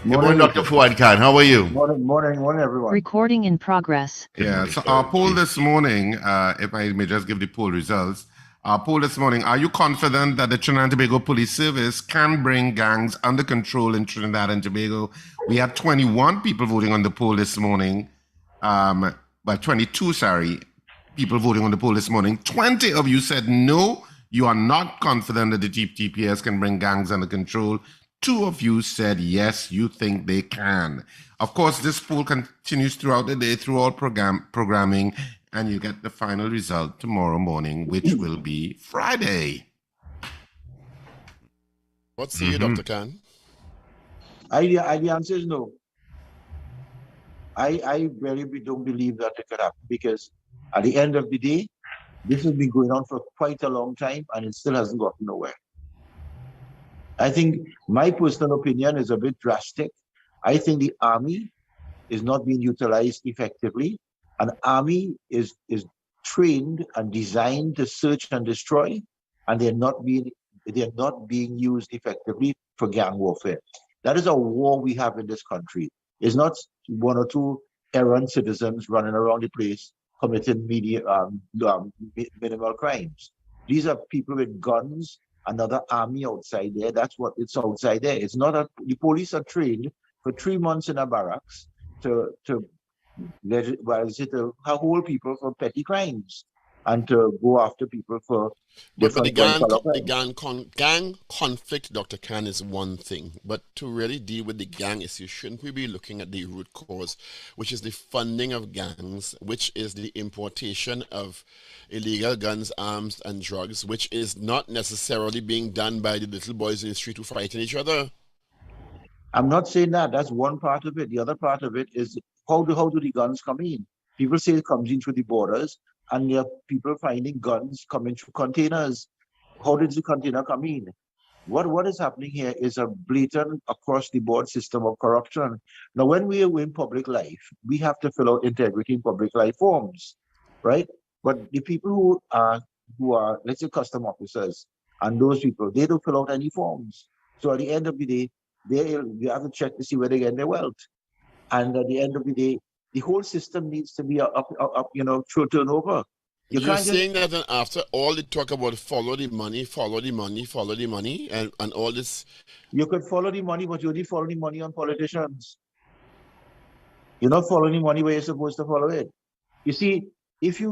Good morning, Morning, Dr. Fuad Khan. How are you? morning, everyone. Recording in progress. Good Yeah, morning, so sir. our poll this morning, if I may just give the poll results. Our poll this morning, are you confident that the Trinidad and Tobago Police Service can bring gangs under control in Trinidad and Tobago? We had 21 people voting on the poll this morning. 22, sorry, people voting on the poll this morning. 20 of you said no, you are not confident that the TPS can bring gangs under control. 2 of you said yes, you think they can. Of course, this poll continues throughout the day, through all programming, and you get the final result tomorrow morning, which will be Friday. What say you, Dr. Khan? The answer is no. I really don't believe that it could happen, because at the end of the day, this has been going on for quite a long time and it still hasn't gotten nowhere. I think my personal opinion is a bit drastic. I think the army is not being utilized effectively. An army is trained and designed to search and destroy, and they're not being used effectively for gang warfare. That is a war we have in this country. It's not 1 or 2 errant citizens running around the place committing minimal crimes. These are people with guns, another army outside there. That's what it's outside there. It's not the police are trained for 3 months in a barracks to hold people for petty crimes and to go after people for different gang conflict, Dr. Khan, is one thing. But to really deal with the gang issue, shouldn't we be looking at the root cause, which is the funding of gangs, which is the importation of illegal guns, arms, and drugs, which is not necessarily being done by the little boys in the street who fighting each other? I'm not saying that. That's one part of it. The other part of it is how do the guns come in? People say it comes in through the borders, and there are people finding guns coming through containers. How did the container come in? What is happening here is a blatant across-the-board system of corruption. Now, when we are in public life, we have to fill out integrity in public life forms, right? But the people who are, let's say, custom officers, and those people, they don't fill out any forms. So at the end of the day, you have to check to see where they get their wealth. And at the end of the day, the whole system needs to be through turnover. You're saying that after all the talk about follow the money, and all this... You could follow the money, but you only follow the money on politicians. You're not following the money where you're supposed to follow it. You see, if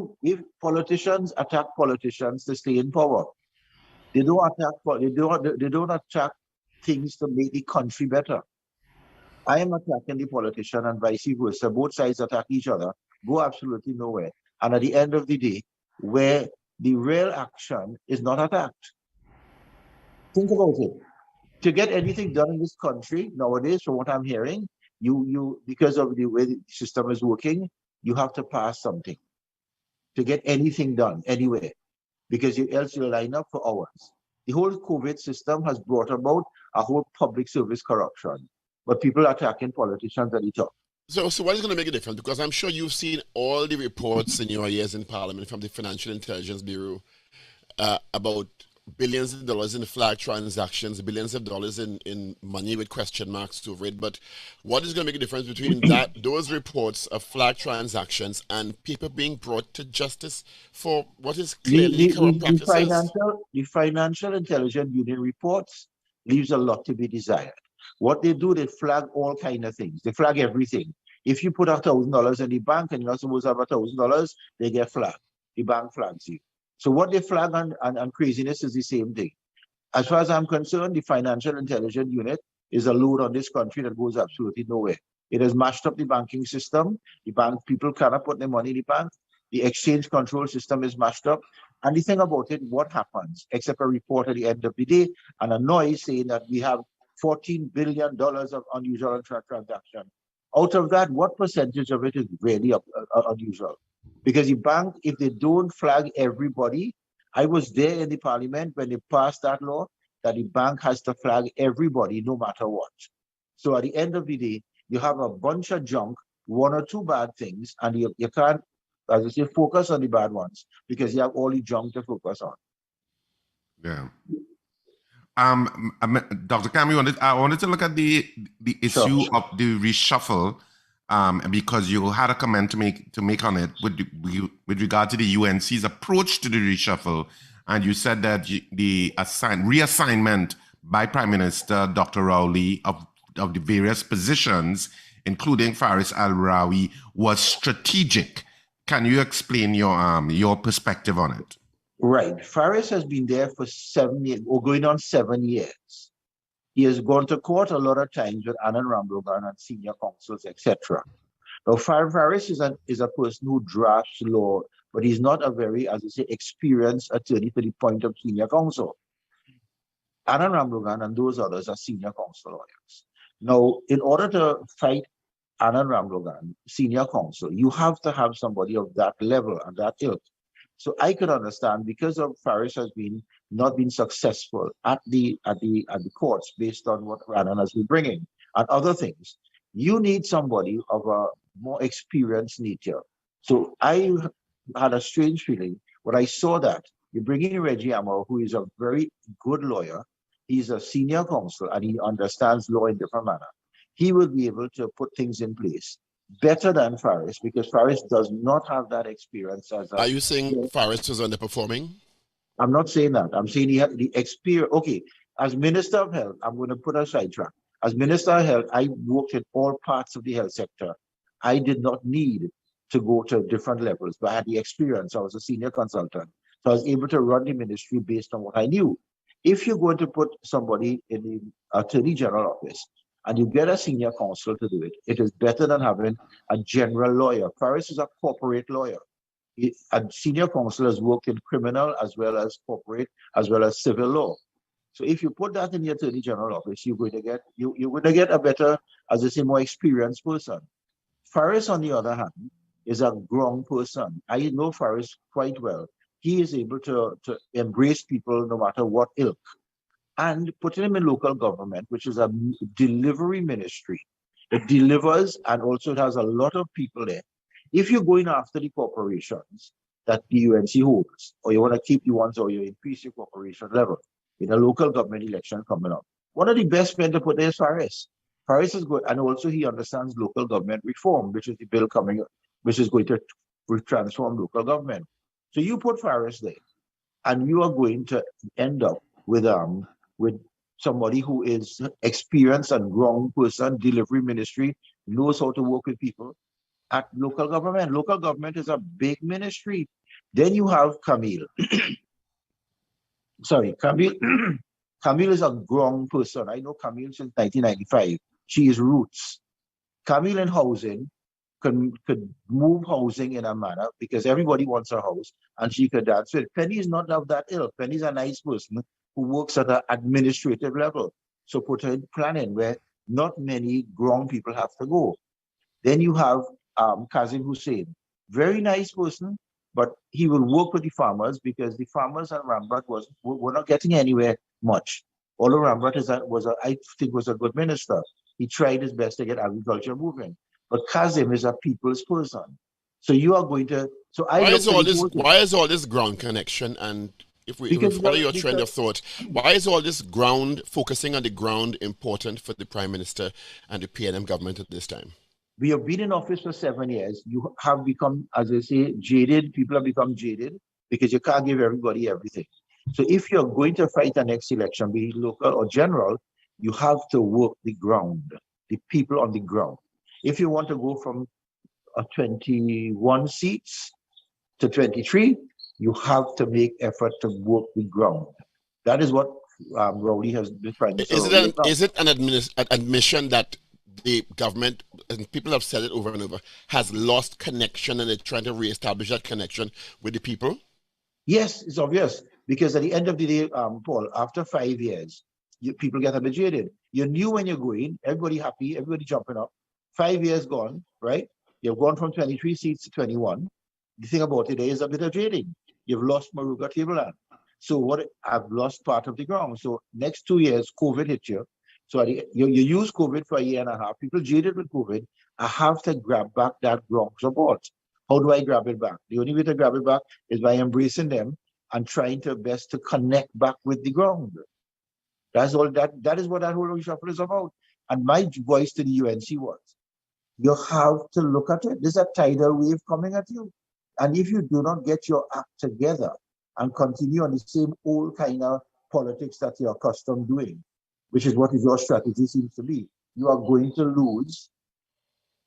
politicians attack politicians to stay in power, they don't attack things to make the country better. I am attacking the politician and vice versa. Both sides attack each other, go absolutely nowhere. And at the end of the day, where the real action is not attacked. Think about it. To get anything done in this country nowadays, from what I'm hearing, you because of the way the system is working, you have to pass something to get anything done anywhere, because else you'll line up for hours. The whole COVID system has brought about a whole public service corruption, but people are attacking politicians at the top. So what is going to make a difference? Because I'm sure you've seen all the reports in your years in Parliament from the Financial Intelligence Bureau about billions of dollars in flag transactions, billions of dollars in money with question marks over it. But what is going to make a difference between those reports of flag transactions and people being brought to justice for what is clearly corrupt practices? The Financial Intelligence Union reports leaves a lot to be desired. What they do, they flag all kind of things. They flag everything. If you put $1,000 in the bank and you're not supposed to have $1,000, they get flagged. The bank flags you. So what they flag and craziness is the same thing. As far as I'm concerned, the Financial Intelligence Unit is a load on this country that goes absolutely nowhere. It has mashed up the banking system. The bank people cannot put their money in the bank. The exchange control system is mashed up. And the thing about it, what happens, except a report at the end of the day and a noise saying that we have $14 billion of unusual transaction. Out of that, what percentage of it is really unusual? Because the bank, if they don't flag everybody, I was there in the parliament when they passed that law that the bank has to flag everybody no matter what. So at the end of the day, you have a bunch of junk, 1 or 2 bad things, and you can't, as I say, focus on the bad ones because you have all the junk to focus on. Yeah. Dr. Cam, I wanted to look at the issue Sure. of the reshuffle, because you had a comment to make on it with regard to the UNC's approach to the reshuffle, and you said that the reassignment by Prime Minister Dr. Rowley of the various positions, including Faris Al-Rawi, was strategic. Can you explain your perspective on it? Right. Faris has been there for 7 years, or going on 7 years. He has gone to court a lot of times with Anand Ramlogan and senior counsels, etc. Now, Faris is a person who drafts law, but he's not a very, as I say, experienced attorney to the point of senior counsel. Anand Ramlogan and those others are senior counsel lawyers. Now, in order to fight Anand Ramlogan, senior counsel, you have to have somebody of that level and that ilk. So I could understand, because of Faris has not been successful at the courts based on what Anand has been bringing and other things. You need somebody of a more experienced nature. So I had a strange feeling when I saw that you bring in Reggie Amor, who is a very good lawyer. He's a senior counsel and he understands law in different manner. He will be able to put things in place better than Faris, because Faris does not have that experience as a. Are you saying Faris was underperforming? I'm not saying that. I'm saying he had the experience. Okay, as Minister of Health, I'm going to put a sidetrack. As Minister of Health, I worked in all parts of the health sector. I did not need to go to different levels, but I had the experience. I was a senior consultant. So I was able to run the ministry based on what I knew. If you're going to put somebody in the Attorney General office and you get a senior counsel to do it, it is better than having a general lawyer. Faris is a corporate lawyer. A senior counsel has worked in criminal as well as corporate as well as civil law. So if you put that in the Attorney General office, you're going to get a better, as I say, more experienced person. Faris, on the other hand, is a grown person. I know Faris quite well. He is able to embrace people no matter what ilk. And putting him in local government, which is a delivery ministry. It delivers, and also it has a lot of people there. If you're going after the corporations that the UNC holds, or you want to keep the ones, or you increase your corporation level in a local government election coming up, one of the best men to put there is Faris. Faris is good, and also he understands local government reform, which is the bill coming up, which is going to transform local government. So you put Faris there, and you are going to end up with somebody who is experienced and grown person, delivery ministry, knows how to work with people at local government. Local government is a big ministry. Then you have Camille. Sorry, Camille. Camille is a grown person. I know Camille since 1995. She is roots. Camille in housing could move housing in a manner, because everybody wants a house, and she could dance with. Penny is not of that ilk. Penny is a nice person who works at an administrative level. So put her in planning where not many grown people have to go. Then you have Kazim Hussein, very nice person, but he will work with the farmers, because the farmers and Rambrat were not getting anywhere much. Although Rambrat I think was a good minister. He tried his best to get agriculture moving. But Kazim is a people's person. So you are going to. So I why is all this ground connection? And if we follow your trend of thought, why is all this ground, focusing on the ground, important for the Prime Minister and the PNM government at this time? We have been in office for 7 years. You have become, as I say, jaded. People have become jaded because you can't give everybody everything. So if you're going to fight the next election, be it local or general, you have to work the ground, the people on the ground. If you want to go from 21 seats to 23, you have to make effort to work the ground. That is what Rowley has been trying to say. Is it an admission that the government, and people have said it over and over, has lost connection, and they're trying to reestablish that connection with the people? Yes, it's obvious, because at the end of the day, Paul, after 5 years, people get habituated. You knew when you're going, everybody happy, everybody jumping up. 5 years gone, right? You've gone from 23 seats to 21. The thing about it is a bit of jading. You've lost Maruga Tableland. So I've lost part of the ground. So next 2 years, COVID hit you. So you use COVID for a year and a half. People jaded with COVID. I have to grab back that ground support. How do I grab it back? The only way to grab it back is by embracing them and trying to best to connect back with the ground. That's all. That is what that whole reshuffle is about. And my voice to the UNC was, you have to look at it. There's a tidal wave coming at you. And if you do not get your act together and continue on the same old kind of politics that you're accustomed doing, which is what your strategy seems to be, you are going to lose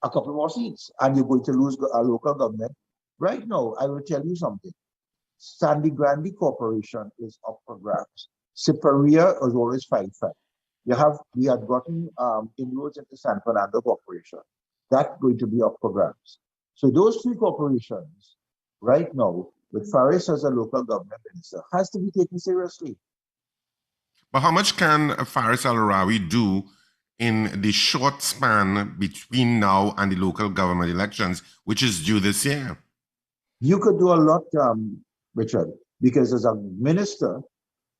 a couple more seats and you're going to lose a local government. Right now, I will tell you something. Sandy Grande Corporation is up for grabs. Siparia is always 5-5. We had gotten inroads into San Fernando Corporation. That's going to be up for grabs. So those three corporations, right now, with Faris as a local government minister, has to be taken seriously. But how much can Faris Al-Rawi do in the short span between now and the local government elections, which is due this year? You could do a lot, Richard, because as a minister,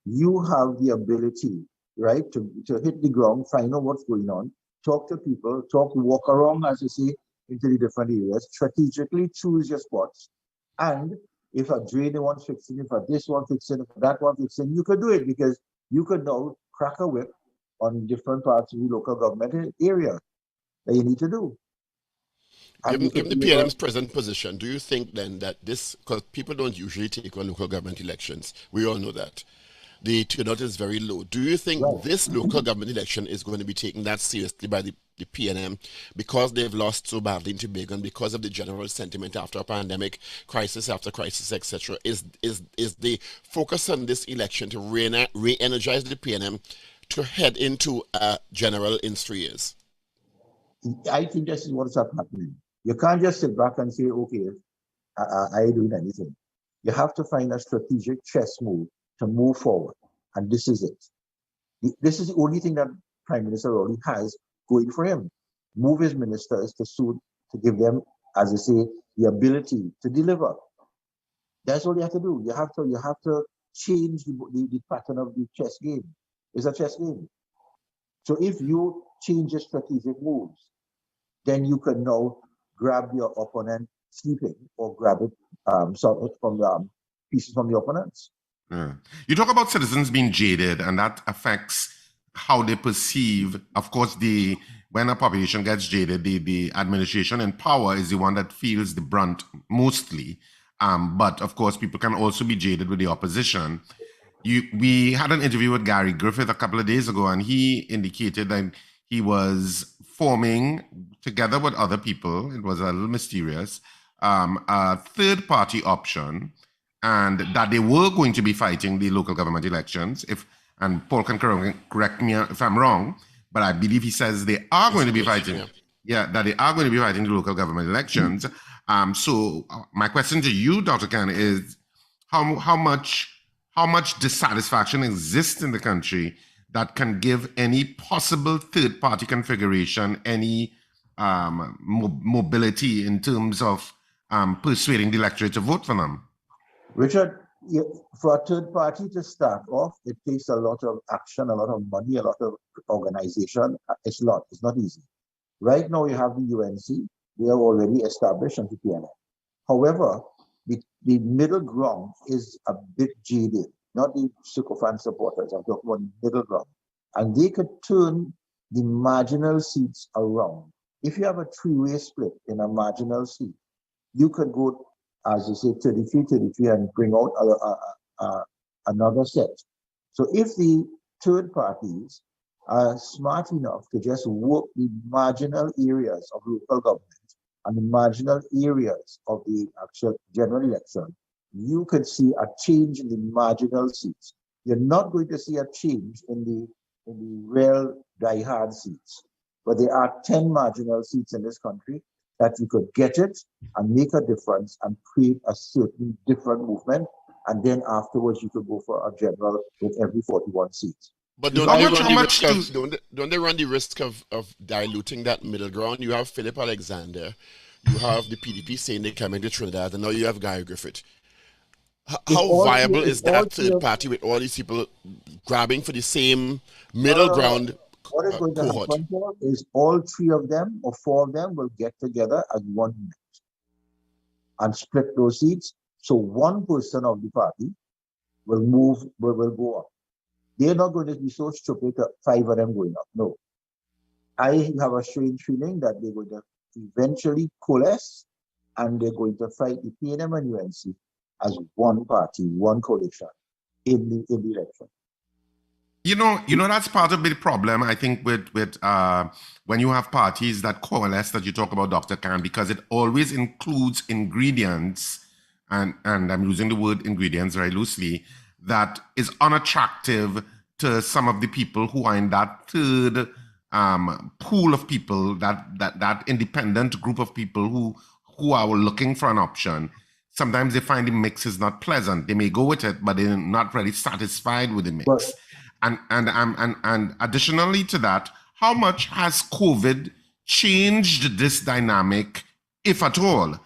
you have the ability, right, to hit the ground, find out what's going on, talk to people, walk around, as you say, into the different areas, strategically choose your spots. And if a drain wants fixing, if a this one fixing, if that one fixing, you could do it because you could now crack a whip on different parts of the local government area that you need to do. Given the PNM's present position, do you think then that this, because people don't usually take on local government elections, we all know that, the turnout is very low. Do you think this local government election is going to be taken that seriously by the PNM because they've lost so badly in Tobago and because of the general sentiment after a pandemic, crisis after crisis, etc.? Is the focus on this election to re-energize the PNM to head into a general in 3 years? I think this is what's happening. You can't just sit back and say, okay, I ain't doing anything. You have to find a strategic chess move to move forward. And this is it. This is the only thing that Prime Minister Rowley has going for him. Move his ministers to give them, as I say, the ability to deliver. That's all you have to do. You have to change the pattern of the chess game. It's a chess game. So if you change your strategic moves, then you can now grab your opponent sleeping or grab it from pieces from the opponents. Yeah. You talk about citizens being jaded, and that affects how they perceive. Of course, when a population gets jaded, the administration in power is the one that feels the brunt mostly. But of course, people can also be jaded with the opposition. We had an interview with Gary Griffith a couple of days ago, and he indicated that he was forming, together with other people, it was a little mysterious, a third-party option, and that they were going to be fighting the local government elections. And Paul can correct me if I'm wrong, but I believe he says they are going to be fighting. Yeah, that they are going to be fighting the local government elections. So my question to you, Dr. Khan, is how much dissatisfaction exists in the country that can give any possible third-party configuration any mobility in terms of persuading the electorate to vote for them? Richard, for a third party to start off, it takes a lot of action, a lot of money, a lot of organization. It's not easy. Right now, you have the UNC. They are already established on the PNM. However, the middle ground is a bit jaded, not the sycophant supporters. I'm talking about the middle ground. And they could turn the marginal seats around. If you have a three-way split in a marginal seat, you could go, as you say, 33, and bring out another set. So if the third parties are smart enough to just work the marginal areas of local government and the marginal areas of the actual general election, you could see a change in the marginal seats. You're not going to see a change in the real die-hard seats, but there are 10 marginal seats in this country that you could get it and make a difference and create a certain different movement. And then afterwards, you could go for a general with every 41 seats. But don't they run the risk of diluting that middle ground? You have Philip Alexander, you have the PDP saying they're coming to Trinidad, and now you have Gary Griffith. How viable is that third party with all these people grabbing for the same middle ground? What is going to happen is all three of them or four of them will get together as one unit and split those seats. So one person of the party will go up. They're not going to be so stupid to 5 of them going up. No. I have a strange feeling that they're going to eventually coalesce and they're going to fight the PNM and UNC as one party, one coalition in the election. You know, that's part of the problem, I think, with when you have parties that coalesce, that you talk about, Dr. Khan, because it always includes ingredients, and I'm using the word ingredients very loosely, that is unattractive to some of the people who are in that third pool of people, that independent group of people who are looking for an option. Sometimes they find the mix is not pleasant. They may go with it, but they're not really satisfied with the mix. But, and additionally to that, how much has COVID changed this dynamic, if at all?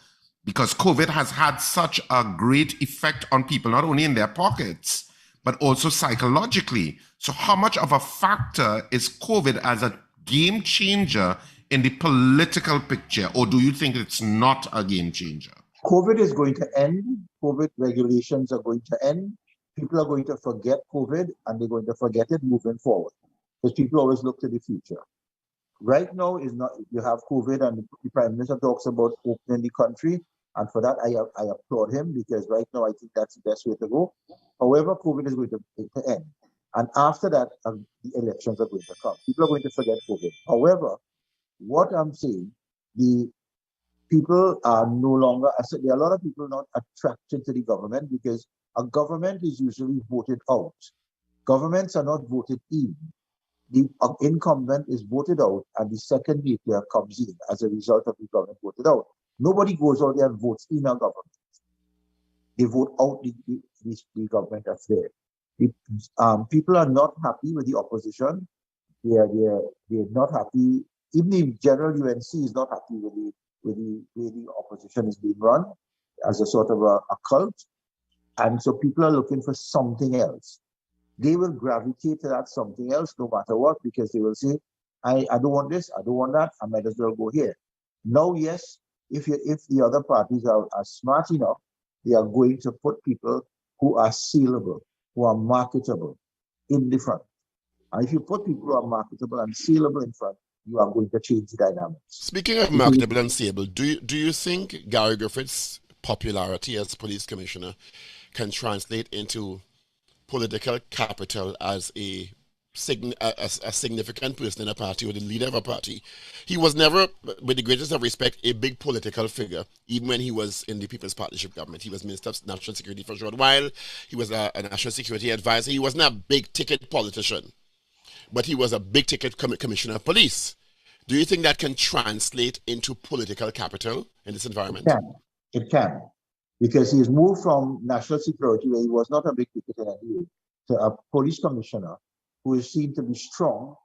Because COVID has had such a great effect on people, not only in their pockets, but also psychologically. So how much of a factor is COVID as a game changer in the political picture? Or do you think it's not a game changer? COVID is going to end. COVID regulations are going to end. People are going to forget COVID and they're going to forget it moving forward. Because people always look to the future. Right now is not, you have COVID and the Prime Minister talks about opening the country. And for that, I applaud him because right now I think that's the best way to go. However, COVID is going to end. And after that, the elections are going to come. People are going to forget COVID. However, what I'm saying, the people are no longer, there are a lot of people not attracted to the government because a government is usually voted out. Governments are not voted in. The incumbent is voted out and the second player comes in as a result of the government voted out. Nobody goes out there and votes in a government. They vote out the government that's there. People are not happy with the opposition. They're not happy. Even the general UNC is not happy with the way the opposition is being run as a sort of a cult. And so people are looking for something else. They will gravitate to that something else no matter what, because they will say, I don't want this, I don't want that, I might as well go here. Now, yes, if the other parties are smart enough, they are going to put people who are saleable, who are marketable in the front. And if you put people who are marketable and saleable in front, you are going to change the dynamics. Speaking of marketable and saleable, do you think Gary Griffith's popularity as police commissioner can translate into political capital as a significant person in a party or the leader of a party? He was never, with the greatest of respect, a big political figure, even when he was in the People's Partnership government. He was Minister of National Security for a short while. He was a national security advisor. He wasn't a big ticket politician, but he was a big ticket commissioner of police. Do you think that can translate into political capital in this environment? It can. Because he's moved from national security, where he was not a big ticket anyway, to a police commissioner who is seen to be strong.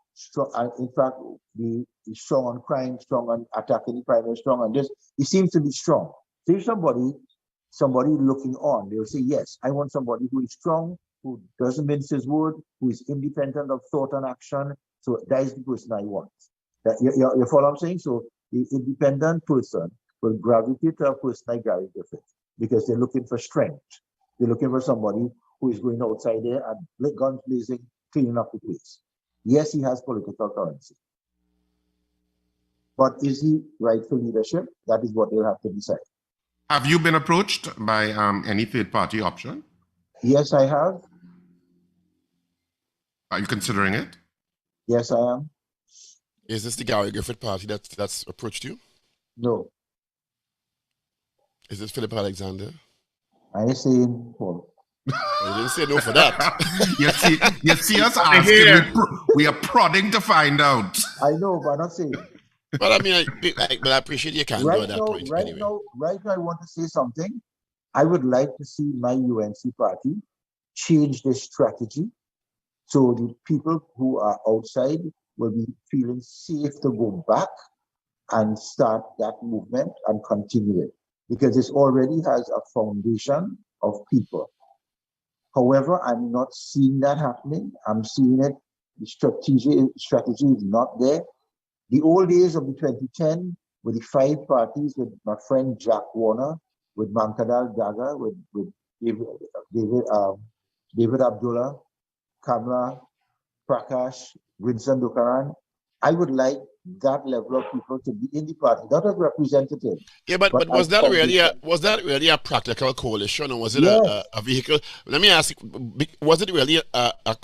In fact, he's strong on crime, strong on attacking the primary, strong on this. He seems to be strong. So if somebody looking on, they'll say, yes, I want somebody who is strong, who doesn't mince his word, who is independent of thought and action. So that is the person I want. You follow what I'm saying? So the independent person will gravitate to a person like Gary Griffith, because they're looking for strength. They're looking for somebody who is going outside there and guns blazing, cleaning up the place. Yes, he has political currency. But is he right for leadership? That is what they'll have to decide. Have you been approached by any third-party option? Yes, I have. Are you considering it? Yes, I am. Is this the Gary Griffith party that's approached you? No. Is this Philip Alexander? I ain't saying Paul. You didn't say no for that. you see us asking, we are prodding to find out. I know, but I'm not saying. But I mean, I appreciate your candor at that point. Right now, I want to say something. I would like to see my UNC party change their strategy so the people who are outside will be feeling safe to go back and start that movement and continue it, because it already has a foundation of people. However, I'm not seeing that happening. I'm seeing it, the strategy is not there. The old days of the 2010 with the 5 parties, with my friend Jack Warner, with Mankadal Daga, with David Abdullah, Kamala, Prakash, Winston Dukaran. I would like that level of people to be in the party, not as representatives. Yeah, but as was that really a practical coalition, or was it yes, a vehicle? Let me ask you, was it really a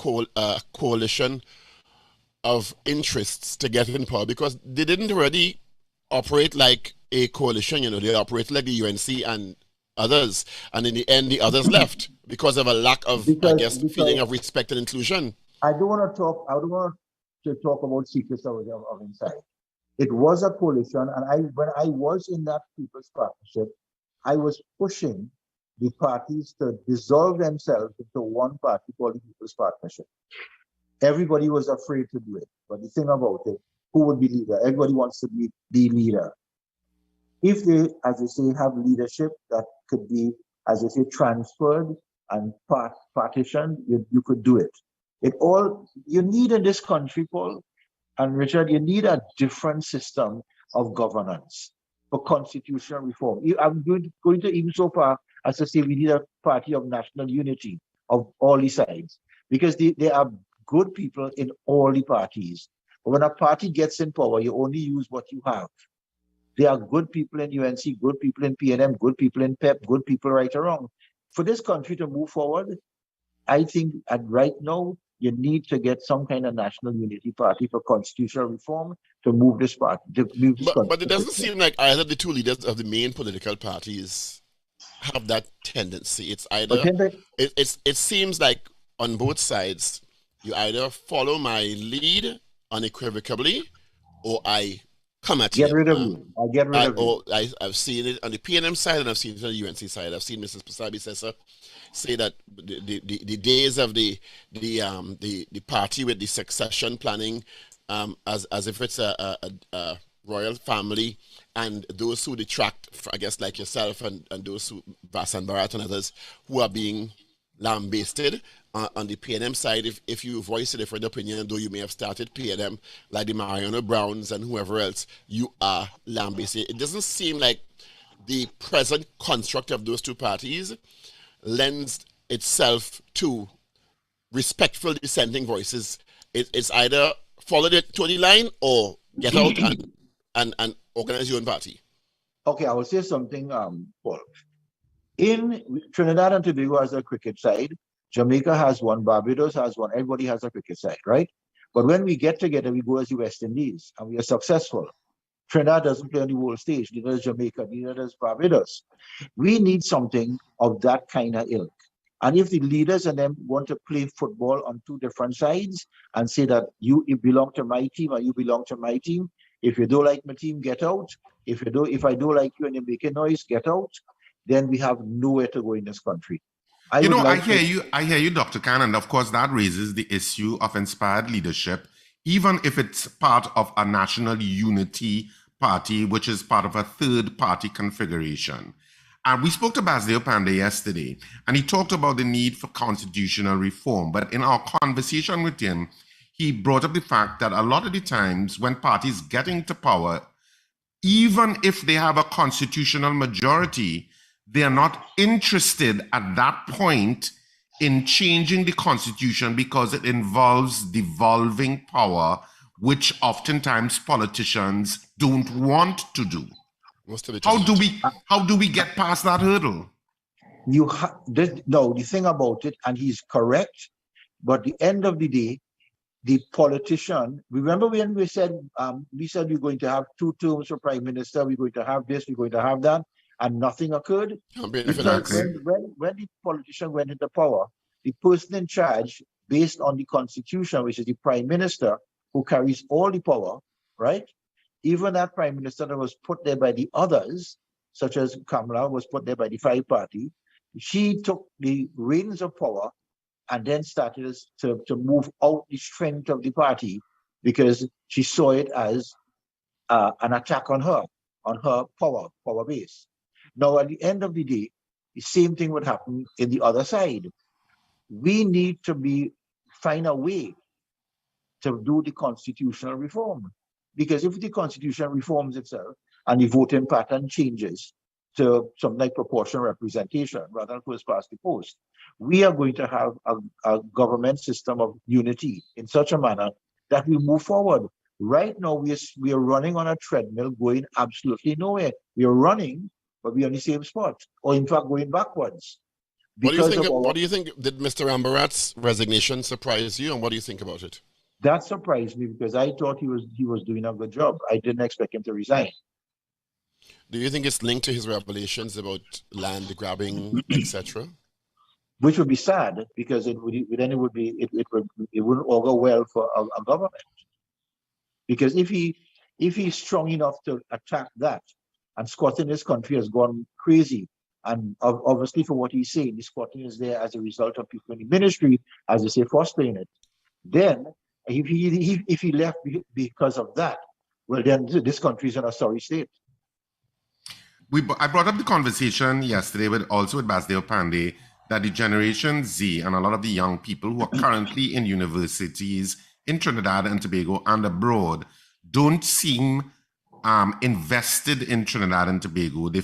coalition of interests to get in power? Because they didn't really operate like a coalition, they operated like the UNC and others, and in the end the others left because of a lack of, I guess, feeling of respect and inclusion. I don't want to talk about secrets of inside. It was a coalition, and when I was in that people's partnership, I was pushing the parties to dissolve themselves into one party called the People's Partnership. Everybody was afraid to do it. But the thing about it, who would be leader? Everybody wants to be the leader. If they, as they say, have leadership that could be, as they say, transferred and partitioned, you could do it. You need in this country, Paul and Richard, you need a different system of governance for constitutional reform. I'm going to even so far as to say we need a party of national unity of all the sides, because there are good people in all the parties. But when a party gets in power, you only use what you have. There are good people in UNC, good people in PNM, good people in PEP, good people right or wrong. For this country to move forward, I think right now, you need to get some kind of national unity party for constitutional reform to move this party. But it doesn't seem like either the two leaders of the main political parties have that tendency. It's either it seems like on both sides, you either follow my lead unequivocally, or I come at you. Get rid of you. I'll get rid of you. I've seen it on the PNM side, and I've seen it on the UNC side. I've seen Mrs. Pasabi Sessa say that the days of the party with the succession planning, as if it's a royal family, and those who detract, I guess, like yourself and those who, Vasan Bharat and others, who are being lambasted. On the PNM side, if you voice a different opinion, though you may have started PNM, like the Mariano Browns and whoever else, you are lambasted. It doesn't seem like the present construct of those two parties lends itself to respectful dissenting voices. It's either follow the Tony line or get out and organize your own party. Okay, I will say something, Paul. In Trinidad and Tobago has a cricket side, Jamaica has one, Barbados has one, everybody has a cricket side, right? But when we get together, we go as the West Indies, and we are successful. Trinidad doesn't play on the world stage, neither does Jamaica, neither does Barbados. We need something of that kind of ilk. And if the leaders and them want to play football on two different sides and say that you belong to my team or you belong to my team, if you don't like my team, get out. If I don't like you and you're making noise, get out. Then we have nowhere to go in this country. I hear you, Dr. Khan, and of course that raises the issue of inspired leadership, even if it's part of a national unity party, which is part of a third party configuration. And we spoke to Basdeo Pandey yesterday, and he talked about the need for constitutional reform. But in our conversation with him, he brought up the fact that a lot of the times when parties get into power, even if they have a constitutional majority, they are not interested at that point in changing the constitution because it involves devolving power, which oftentimes politicians don't want to do. How do we get past that hurdle? The thing about it, and he's correct, but at the end of the day, the politician, remember when we said we're going to have 2 terms for prime minister, we're going to have this, we're going to have that, and nothing occurred. Exactly. When the politician went into power, the person in charge, based on the constitution, which is the prime minister, who carries all the power, right? Even that prime minister that was put there by the others, such as Kamala, was put there by the 5 party, she took the reins of power and then started to move out the strength of the party, because she saw it as an attack on her power base. Now, at the end of the day, the same thing would happen in the other side. We need to find a way to do the constitutional reform. Because if the constitution reforms itself and the voting pattern changes, to something like proportional representation rather than first past the post. We are going to have a government system of unity in such a manner that we move forward. Right now, we are running on a treadmill going absolutely nowhere. We are running, but we're on the same spot, or in fact, going backwards. What do you think? What do you think? Did Mr. Ambarat's resignation surprise you, and what do you think about it? That surprised me because I thought he was doing a good job. I didn't expect him to resign. Do you think it's linked to his revelations about land grabbing, etc.? Which would be sad because it wouldn't augur well for a government. Because if he's strong enough to attack that, and squatting in this country has gone crazy, and obviously for what he's saying, the squatting is there as a result of people in the ministry, as they say, fostering it. Then if he left because of that, well then this country is in a sorry state. I brought up the conversation yesterday with Basdeo Pandey that the Generation Z and a lot of the young people who are currently in universities in Trinidad and Tobago and abroad don't seem invested in Trinidad and Tobago. They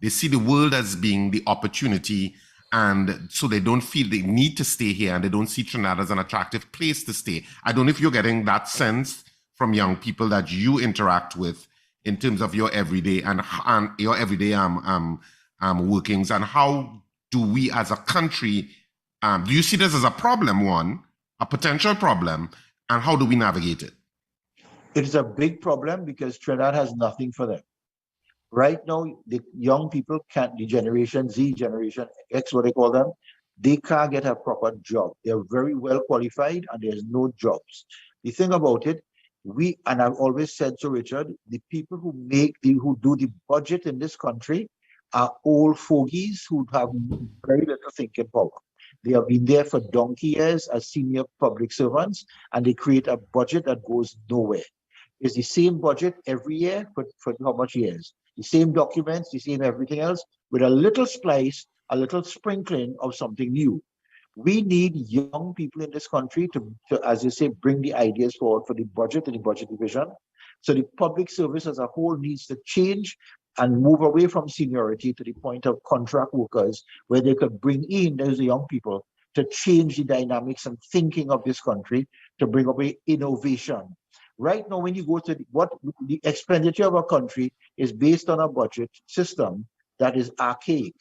see the world as being the opportunity, and so they don't feel they need to stay here, and they don't see Trinidad as an attractive place to stay. I don't know if you're getting that sense from young people that you interact with in terms of your everyday and your everyday workings, and how do we as a country, do you see this as a problem, one, a potential problem, and how do we navigate it? It is a big problem because Trinidad has nothing for them. Right now, the young people can't, the Generation Z, Generation X, what they call them, they can't get a proper job. They're very well qualified and there's no jobs. The thing about it, and I've always said to Richard, the people who do the budget in this country are old fogies who have very little thinking power. They have been there for donkey years as senior public servants, and they create a budget that goes nowhere. It's the same budget every year for how much years? The same documents, the same everything else, with a little splice, a little sprinkling of something new. We need young people in this country to, as you say, bring the ideas forward for the budget and the budget division. So the public service as a whole needs to change and move away from seniority to the point of contract workers, where they could bring in those young people to change the dynamics and thinking of this country, to bring away innovation. Right now, when you go to the expenditure of a country is based on a budget system that is archaic,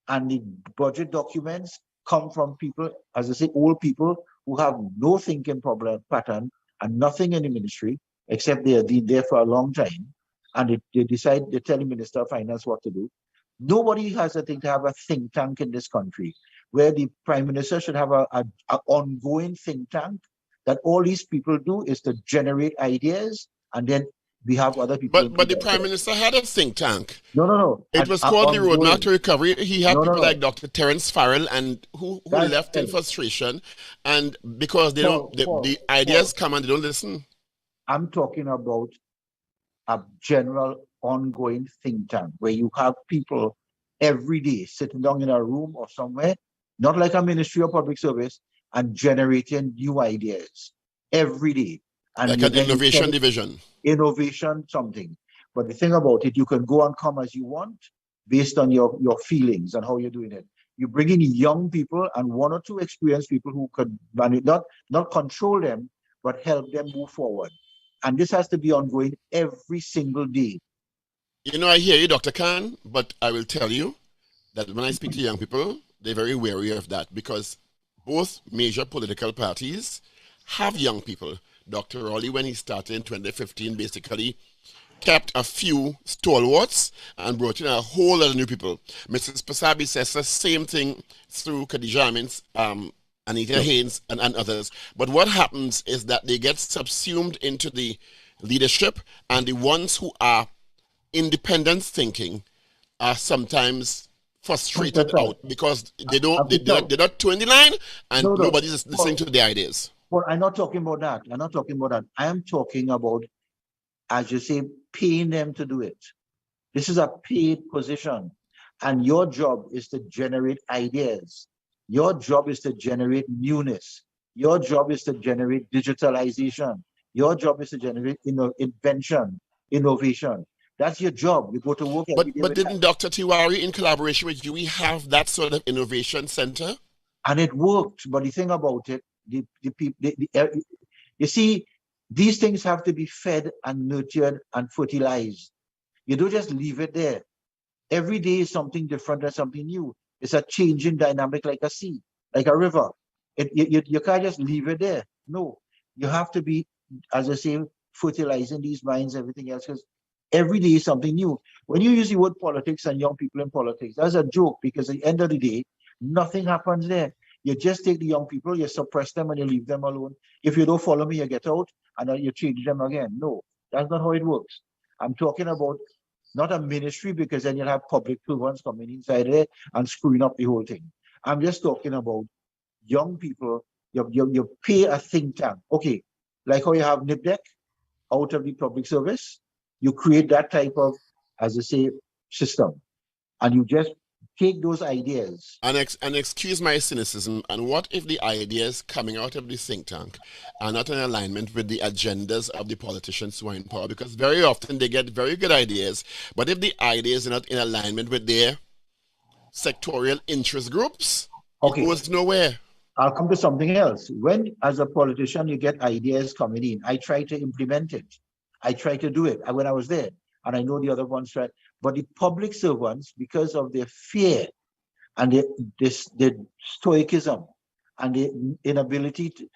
and the budget documents come from people, as I say, old people who have no thinking pattern and nothing in the ministry, except they have been there for a long time, and they decide, they tell the Minister of Finance what to do. Nobody has a thing to have a think tank in this country, where the Prime Minister should have an ongoing think tank, that all these people do is to generate ideas, and then we have other people. But the Prime Minister had a think tank. No. It was called the Roadmap to Recovery. He had people like Dr. Terence Farrell and who left in frustration, and because they the ideas come and they don't listen. I'm talking about a general ongoing think tank where you have people every day sitting down in a room or somewhere, not like a ministry of public service, and generating new ideas every day. And like an innovation division. Innovation something. But the thing about it, you can go and come as you want based on your feelings and how you're doing it. You bring in young people and one or two experienced people who could not control them, but help them move forward. And this has to be ongoing every single day. You know, I hear you, Dr. Khan, but I will tell you that when I speak to young people, they're very wary of that, because both major political parties have young people. Dr. Rowley, when he started in 2015, basically kept a few stalwarts and brought in a whole lot of new people. Mrs. Pasabi says the same thing through Khadija Amins, Anita Haynes, and others. But what happens is that they get subsumed into the leadership, and the ones who are independent thinking are sometimes frustrated out because they're not towing the line, and nobody's listening to their ideas. Well, I'm not talking about that. I am talking about, as you say, paying them to do it. This is a paid position, and your job is to generate ideas. Your job is to generate newness. Your job is to generate digitalization. Your job is to generate invention, innovation. That's your job. You go to work every day But with didn't that. Dr. Tiwari, in collaboration with you, we have that sort of innovation center? And it worked. But the thing about it, the people, you see, these things have to be fed and nurtured and fertilized. You don't just leave it there. Every day is something different and something new. It's a changing dynamic like a sea, like a river. You can't just leave it there. No, you have to be, as I say, fertilizing these minds, everything else, because every day is something new. When you use the word politics and young people in politics, that's a joke because at the end of the day, nothing happens there. You just take the young people, you suppress them and you leave them alone. If you don't follow me, you get out and then you change them again. No, that's not how it works. I'm talking about not a ministry because then you'll have public servants coming inside there and screwing up the whole thing. I'm just talking about young people. You pay a think tank. Okay, like how you have NIPDEC out of the public service, you create that type of, as I say, system. And you just take those ideas. And excuse my cynicism, and what if the ideas coming out of the think tank are not in alignment with the agendas of the politicians who are in power? Because very often they get very good ideas, but if the ideas are not in alignment with their sectorial interest groups, it Okay, goes nowhere. I'll come to something else. When, as a politician, you get ideas coming in, I try to implement it. I try to do it when I was there, and I know the other ones try. But the public servants, because of their fear and their stoicism and the inability to,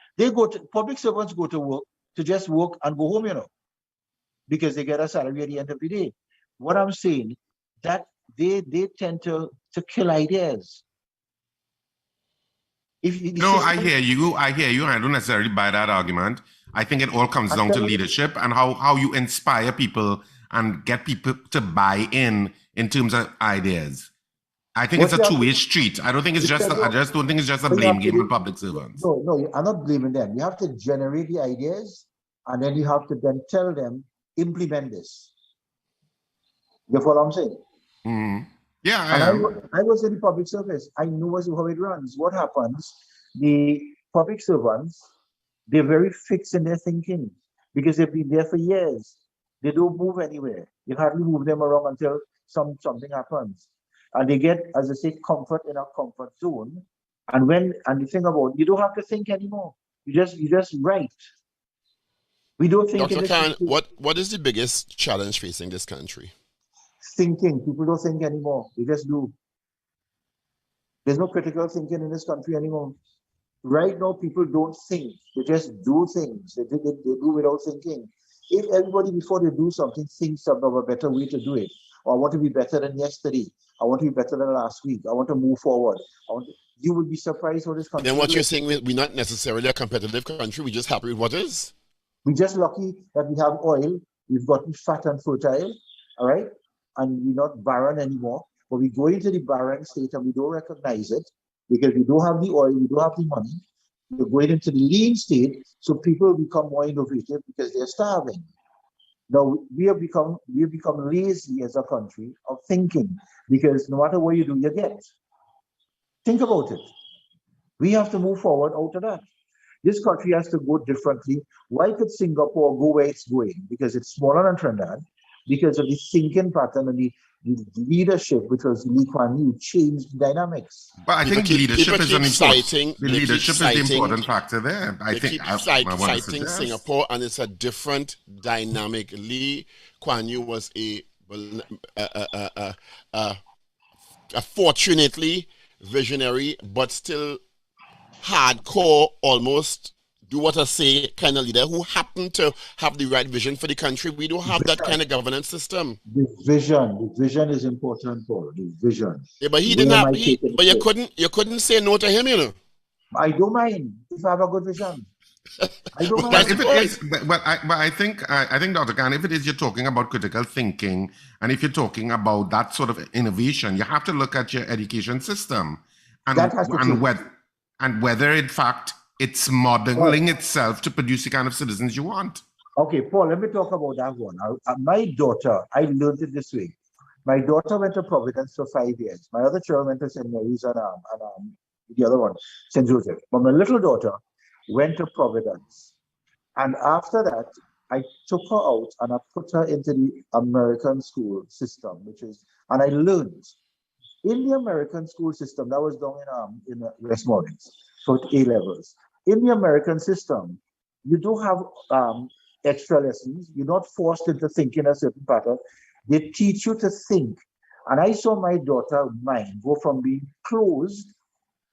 public servants go to work to just work and go home, because they get a salary at the end of the day. What I'm saying, that they tend to kill ideas. If the No, I system, hear you. I hear you. I don't necessarily buy that argument. I think it all comes down to leadership and how you inspire people and get people to buy in terms of ideas. I think it's a two-way street. I don't think it's just. I just don't think it's just a blame game on public servants. No, I'm not blaming them. You have to generate the ideas, and then you have to then tell them implement this. You follow what I'm saying? Mm-hmm. Yeah, I And am. I was in the public service. I know how it runs. What happens? The public servants, they're very fixed in their thinking because they've been there for years. They don't move anywhere. You hardly move them around until something happens. And they get, as I say, comfort in a comfort zone. And the thing about, you don't have to think anymore. You just write. We don't think in Dr. this Khan, country. what is the biggest challenge facing this country? Thinking. People don't think anymore. They just do. There's no critical thinking in this country anymore. Right now, people don't think. They just do things. They do without thinking. If everybody, before they do something, thinks of a better way to do it, or I want to be better than yesterday, I want to be better than last week, I want to move forward, you would be surprised how this country Then what is. you're saying, we're not necessarily a competitive country. We're just happy with what is. We're just lucky that we have oil. We've gotten fat and fertile, all right? And we're not barren anymore. But we go into the barren state and we don't recognize it because we don't have the oil, we don't have the money. We're going into the lean state, so people become more innovative because they're starving. Now we have become lazy as a country of thinking because no matter what you do, you get. Think about it. We have to move forward out of that. This country has to go differently. Why could Singapore go where it's going? Because it's smaller than Trinidad, because of the thinking pattern and the leadership, which was Lee Kuan Yew, changed dynamics. But I think leadership is an important. The leadership is the important factor there. I think citing Singapore, and it's a different dynamic. Lee Kuan Yew was a fortunately visionary, but still hardcore, almost do what I say kind of leader who happened to have the right vision for the country. We don't have that kind of governance system. The vision is important, Paul. The vision. Yeah, but he didn't have. But you couldn't say no to him, I don't mind if I have a good vision. I don't mind. But if it is, but I think Dr. Khan, if it is you're talking about critical thinking, and if you're talking about that sort of innovation, you have to look at your education system and whether in fact it's modeling itself to produce the kind of citizens you want. Okay, Paul, let me talk about that one. My daughter, I learned it this way. My daughter went to Providence for 5 years. My other children went to St. Mary's and the other one, St. Joseph. But my little daughter went to Providence. And after that, I took her out and I put her into the American school system, and I learned in the American school system, that was down in Westmoreland for A levels. In the American system, you do have extra lessons. You're not forced into thinking a certain pattern. They teach you to think. And I saw my daughter, mine, go from being closed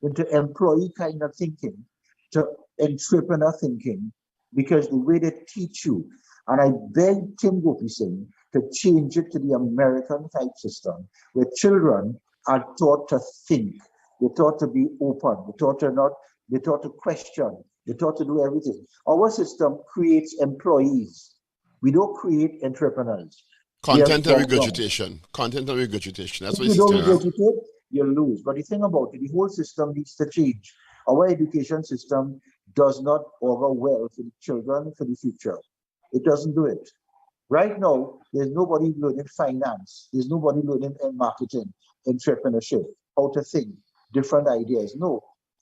into employee kind of thinking to entrepreneur thinking because the way they teach you. And I begged Tim Gopi Singh to change it to the American type system where children are taught to think. They're taught to be open. They're taught to question. They're taught to do everything. Our system creates employees. We don't create entrepreneurs. Content and regurgitation. Content and regurgitation. That's what if you don't system regurgitate, you'll lose. But the thing about it, the whole system needs to change. Our education system does not augur well for the children for the future. It doesn't do it. Right now, there's nobody learning finance. There's nobody learning marketing, entrepreneurship, how to think, different ideas. No,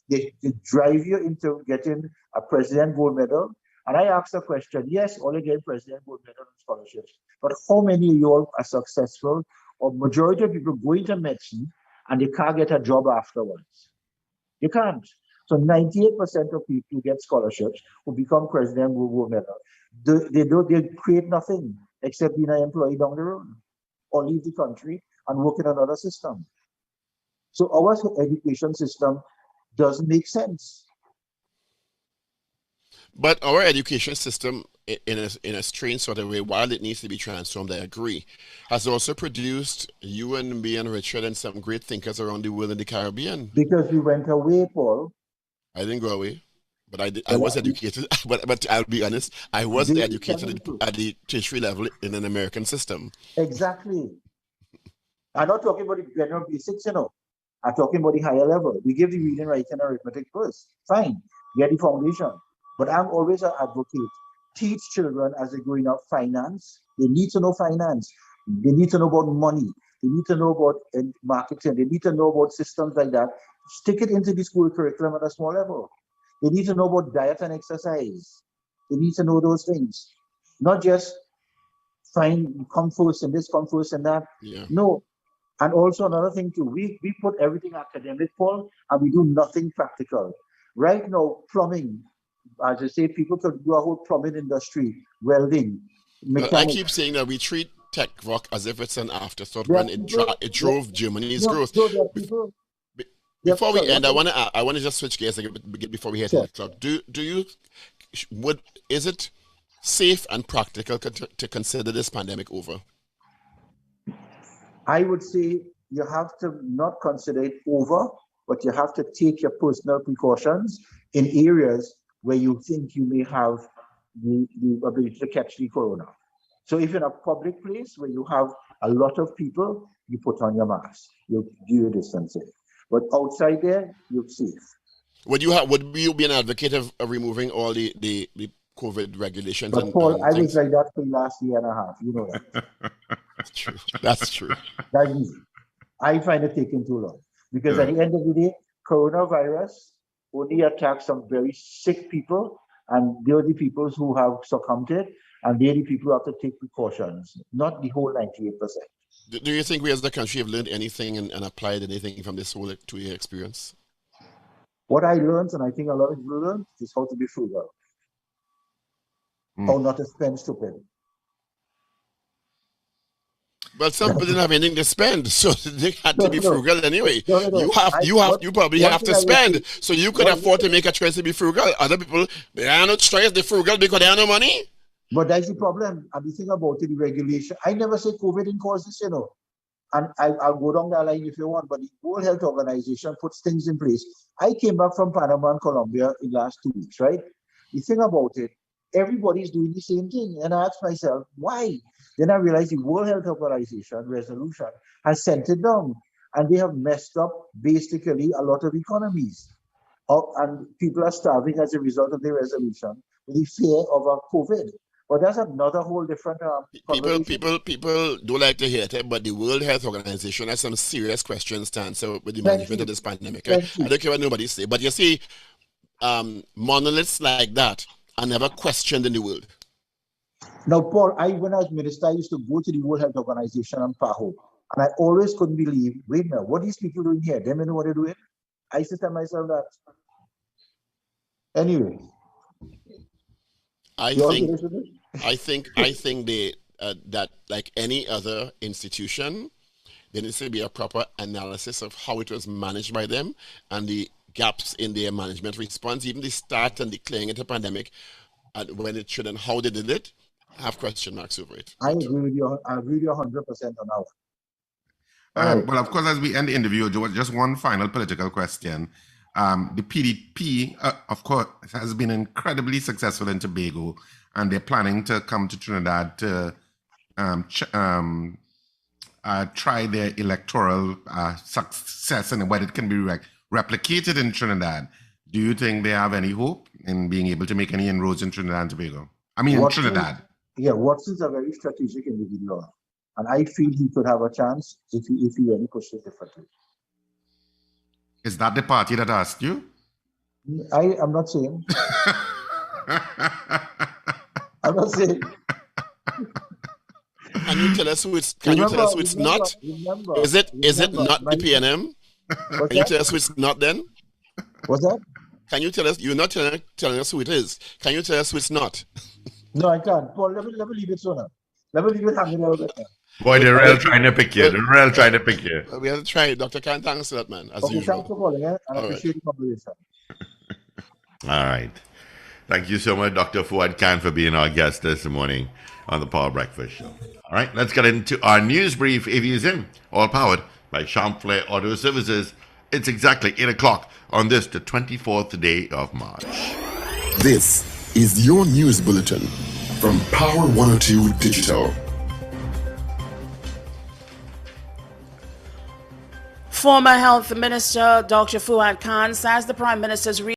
they drive you into getting a President Gold Medal. And I asked a question, yes, all again, President Gold Medal and scholarships, but how many of you all are successful, or majority of people go into medicine and they can't get a job afterwards? You can't. So 98% of people who get scholarships who become President Gold Medal, they create nothing except being an employee down the road or leave the country and work in another system. So our education system doesn't make sense. But our education system, in a strange sort of way, while it needs to be transformed, I agree, has also produced you and me and Richard and some great thinkers around the world in the Caribbean. Because we went away, Paul. I didn't go away, but I was educated. But I'll be honest, I was educated at the tertiary level in an American system. Exactly. I'm not talking about the general basics, I'm talking about the higher level. We give the reading, writing, and arithmetic first. Fine, get the foundation. But I'm always an advocate. Teach children as they're growing up finance. They need to know finance. They need to know about money. They need to know about marketing. They need to know about systems like that. Stick it into the school curriculum at a small level. They need to know about diet and exercise. They need to know those things. Not just come first in this, come first in that. Yeah. No. And also another thing too, we put everything academic, Paul, and we do nothing practical. Right now, plumbing, as I say, people could do a whole plumbing industry, welding, mechanics. I keep saying that we treat tech rock as if it's an afterthought when it drove Germany's growth. Before we end, I want to just switch gears before we hit the clock. Is it safe and practical to consider this pandemic over? I would say you have to not consider it over, but you have to take your personal precautions in areas where you think you may have the ability to catch the corona. So if you're in a public place where you have a lot of people, you put on your mask, you do your distancing. But outside there, you're safe. Would you be an advocate of removing all the COVID regulations? But Paul, I was like that for the last year and a half. You know that. That's true. That's true. That's easy. I find it taking too long because at the end of the day, coronavirus only attacks some very sick people, and they're the people who have succumbed to it, and they're the people who have to take precautions, not the whole 98%. Do you think we as a country have learned anything and applied anything from this whole 2-year experience? What I learned, and I think a lot of people learned, is how to be frugal. How not to spend stupid. But some people didn't have anything to spend, so they had to be frugal anyway. You probably have to spend, so you could afford to make a choice to be frugal. Other people, they are not choice, they're frugal because they have no money. But that's the problem. And the thing about it, the regulation, I never say COVID didn't cause this, And I'll go down that line if you want, but the World Health Organization puts things in place. I came back from Panama and Colombia in the last 2 weeks, right? The thing about it, everybody's doing the same thing. And I asked myself, why? Then I realized the World Health Organization resolution has sent it down. And they have messed up basically a lot of economies. And people are starving as a result of the resolution with the fear of a COVID. But that's another whole different people don't like to hear it, but the World Health Organization has some serious questions to answer with the management of this pandemic. I don't care what nobody say, but you see, monoliths like that are never questioned in the world. Now, Paul, when I was minister, I used to go to the World Health Organization and PAHO, and I always couldn't believe, wait a minute, what are these people doing here? They know what they're doing. I used to tell myself that. Anyway, I think they that like any other institution, there needs to be a proper analysis of how it was managed by them and the gaps in their management response, even the start and declaring it a pandemic, and when it should and how they did it. I have question marks over it. I agree with you. I agree with you 100% on that one. Well, of course, as we end the interview, just one final political question. The PDP, of course, has been incredibly successful in Tobago, and they're planning to come to Trinidad to try their electoral success and whether it can be replicated in Trinidad. Do you think they have any hope in being able to make any inroads in Trinidad and Tobago? I mean, in Trinidad. Yeah, Watson's a very strategic individual, and I feel he could have a chance if he really pushes differently. Is that the party that asked you? I'm not saying. I'm not saying. Can you tell us who it's? Can you tell us who it's not? Is it not the PNM? Can you tell us who it's not then? What's that? Can you tell us? You're not telling us who it is. Can you tell us who it's not? No, I can't. Paul, let me leave it so now. Let me leave it hanging out there. Boy, they're real trying to pick you. They're real trying to pick you. We have to try it. Dr. Khan, thanks for that, man. As okay, usual. thanks for calling, and I appreciate the conversation. All right. Thank you so much, Dr. Fuad Khan, for being our guest this morning on the Power Breakfast Show. All right, let's get into our news brief. If he's in, all powered by Champlain Auto Services. It's exactly 8 o'clock on this, the 24th day of March. This is your news bulletin from Power 102 Digital. Former Health Minister Dr. Fuad Khan says the Prime Minister's